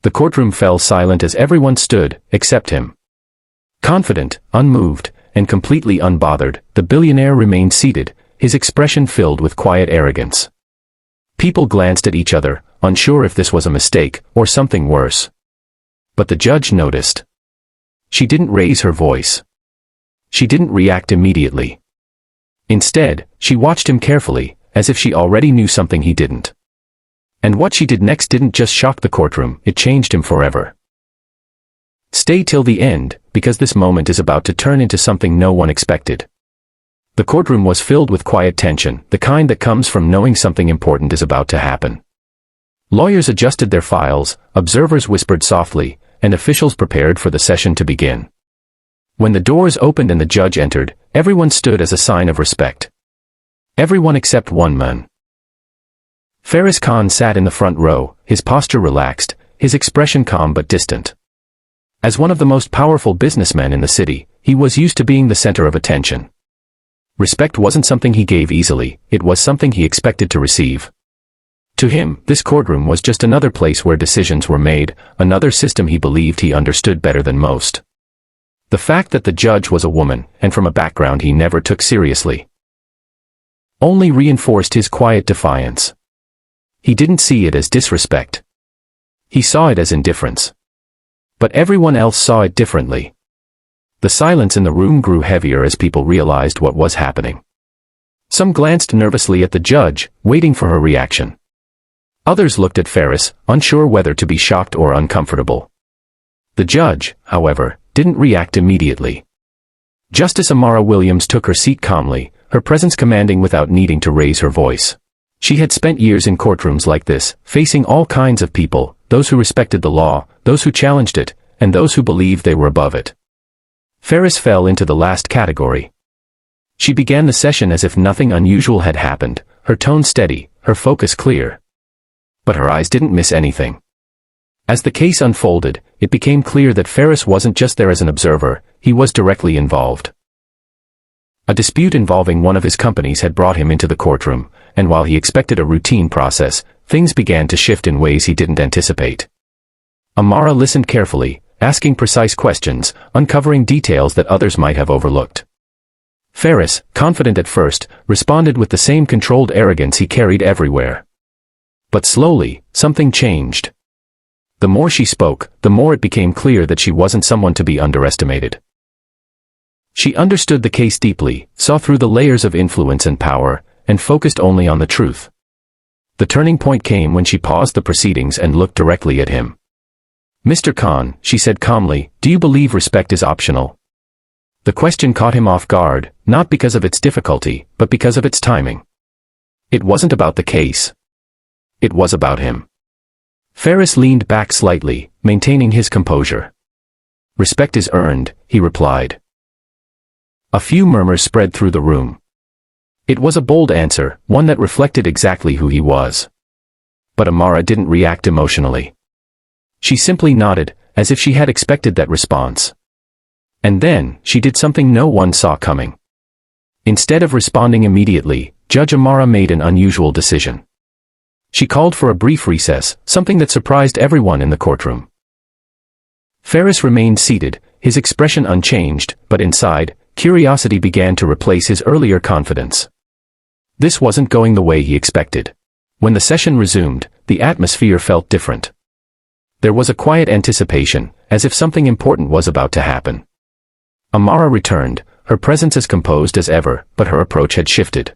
The courtroom fell silent as everyone stood, except him. Confident, unmoved, and completely unbothered, the billionaire remained seated, his expression filled with quiet arrogance. People glanced at each other, unsure if this was a mistake or something worse. But the judge noticed. She didn't raise her voice. She didn't react immediately. Instead, she watched him carefully, as if she already knew something he didn't. And what she did next didn't just shock the courtroom, it changed him forever. Stay till the end, because this moment is about to turn into something no one expected. The courtroom was filled with quiet tension, the kind that comes from knowing something important is about to happen. Lawyers adjusted their files, observers whispered softly, and officials prepared for the session to begin. When the doors opened and the judge entered, everyone stood as a sign of respect. Everyone except one man. Faris Khan sat in the front row, his posture relaxed, his expression calm but distant. As one of the most powerful businessmen in the city, he was used to being the center of attention. Respect wasn't something he gave easily, it was something he expected to receive. To him, this courtroom was just another place where decisions were made, another system he believed he understood better than most. The fact that the judge was a woman, and from a background he never took seriously, only reinforced his quiet defiance. He didn't see it as disrespect. He saw it as indifference. But everyone else saw it differently. The silence in the room grew heavier as people realized what was happening. Some glanced nervously at the judge, waiting for her reaction. Others looked at Faris, unsure whether to be shocked or uncomfortable. The judge, however, didn't react immediately. Justice Amara Williams took her seat calmly, her presence commanding without needing to raise her voice. She had spent years in courtrooms like this, facing all kinds of people, those who respected the law, those who challenged it, and those who believed they were above it. Faris fell into the last category. She began the session as if nothing unusual had happened, her tone steady, her focus clear. But her eyes didn't miss anything. As the case unfolded, it became clear that Faris wasn't just there as an observer, he was directly involved. A dispute involving one of his companies had brought him into the courtroom, and while he expected a routine process, things began to shift in ways he didn't anticipate. Amara listened carefully, asking precise questions, uncovering details that others might have overlooked. Faris, confident at first, responded with the same controlled arrogance he carried everywhere. But slowly, something changed. The more she spoke, the more it became clear that she wasn't someone to be underestimated. She understood the case deeply, saw through the layers of influence and power, and focused only on the truth. The turning point came when she paused the proceedings and looked directly at him. "Mr. Khan," she said calmly, "do you believe respect is optional?" The question caught him off guard, not because of its difficulty, but because of its timing. It wasn't about the case. It was about him. Faris leaned back slightly, maintaining his composure. "Respect is earned," he replied. A few murmurs spread through the room. It was a bold answer, one that reflected exactly who he was. But Amara didn't react emotionally. She simply nodded, as if she had expected that response. And then, she did something no one saw coming. Instead of responding immediately, Judge Amara made an unusual decision. She called for a brief recess, something that surprised everyone in the courtroom. Faris remained seated, his expression unchanged, but inside, curiosity began to replace his earlier confidence. This wasn't going the way he expected. When the session resumed, the atmosphere felt different. There was a quiet anticipation, as if something important was about to happen. Amara returned, her presence as composed as ever, but her approach had shifted.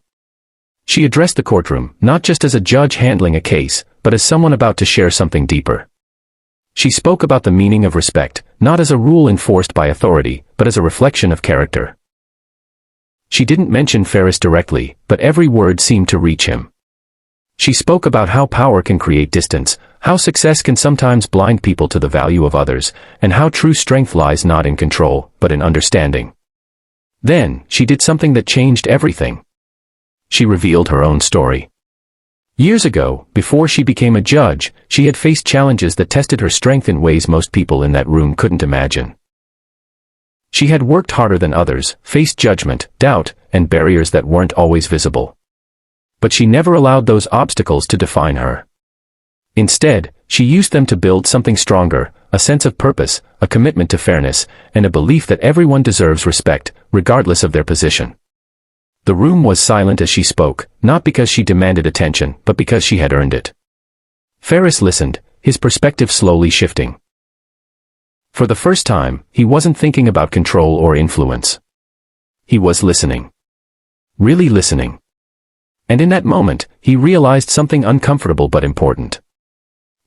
She addressed the courtroom, not just as a judge handling a case, but as someone about to share something deeper. She spoke about the meaning of respect, not as a rule enforced by authority, but as a reflection of character. She didn't mention Faris directly, but every word seemed to reach him. She spoke about how power can create distance, how success can sometimes blind people to the value of others, and how true strength lies not in control, but in understanding. Then, she did something that changed everything. She revealed her own story. Years ago, before she became a judge, she had faced challenges that tested her strength in ways most people in that room couldn't imagine. She had worked harder than others, faced judgment, doubt, and barriers that weren't always visible. But she never allowed those obstacles to define her. Instead, she used them to build something stronger, a sense of purpose, a commitment to fairness, and a belief that everyone deserves respect, regardless of their position. The room was silent as she spoke, not because she demanded attention, but because she had earned it. Ferris listened, his perspective slowly shifting. For the first time, he wasn't thinking about control or influence. He was listening. Really listening. And in that moment, he realized something uncomfortable but important.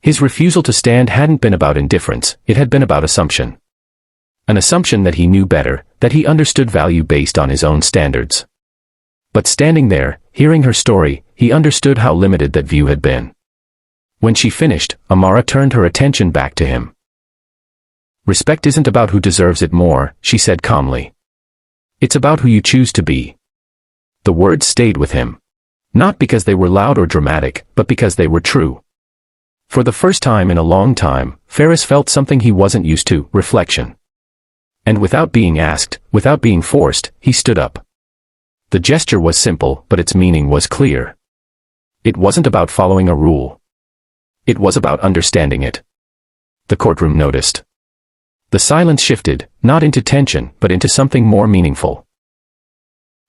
His refusal to stand hadn't been about indifference, it had been about assumption. An assumption that he knew better, that he understood value based on his own standards. But standing there, hearing her story, he understood how limited that view had been. When she finished, Amara turned her attention back to him. "Respect isn't about who deserves it more," she said calmly. "It's about who you choose to be." The words stayed with him. Not because they were loud or dramatic, but because they were true. For the first time in a long time, Ferris felt something he wasn't used to, reflection. And without being asked, without being forced, he stood up. The gesture was simple, but its meaning was clear. It wasn't about following a rule. It was about understanding it. The courtroom noticed. The silence shifted, not into tension, but into something more meaningful.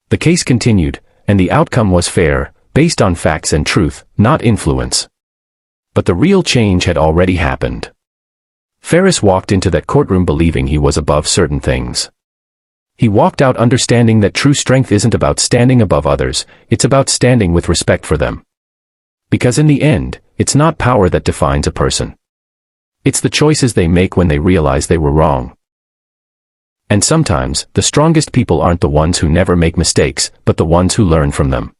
The case continued, and the outcome was fair, based on facts and truth, not influence. But the real change had already happened. Ferris walked into that courtroom believing he was above certain things. He walked out understanding that true strength isn't about standing above others, it's about standing with respect for them. Because in the end, it's not power that defines a person. It's the choices they make when they realize they were wrong. And sometimes, the strongest people aren't the ones who never make mistakes, but the ones who learn from them.